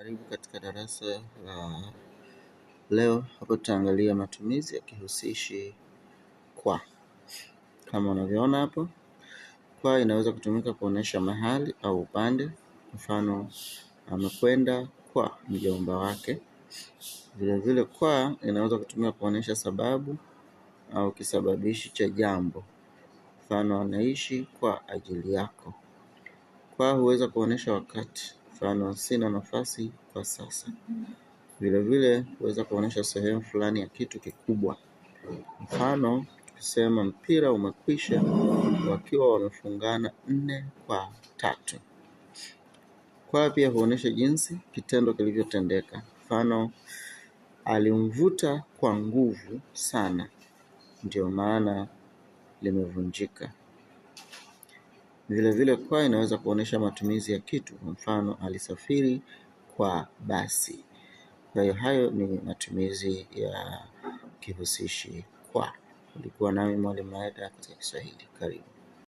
Karibu katika darasa la leo. Hapo tutaangalia matumizi ya kihusishi kwa. Kama unavyoona hapo, kwa inaweza kutumika kuonesha mahali au upande. Mfano, amekwenda kwa mjomba wake. Vile vile kwa inaweza kutumika kuonesha sababu au kisababishi cha jambo. Mfano, anaishi kwa ajili yako. Kwa huweza kuonesha wakati. Mfano, sina nafasi kwa sasa. Vile vile huweza kuonesha sehemu fulani ya kitu kikubwa. Mfano, kusema mpira umekwisha wakiwa wamefungana 4-3. Kwa pia huonesha jinsi kitendo kilivyotendeka. Mfano, alimvuta kwa nguvu sana, ndio maana limevunjika. Vile vile kwa inaweza kuonesha matumizi ya kitu. Mfano, alisafiri kwa basi. Kwa hiyo hayo ni matumizi ya kihusishi kwa. Ulikuwa nami mwalimu Maeda katika Kiswahili. Karibu.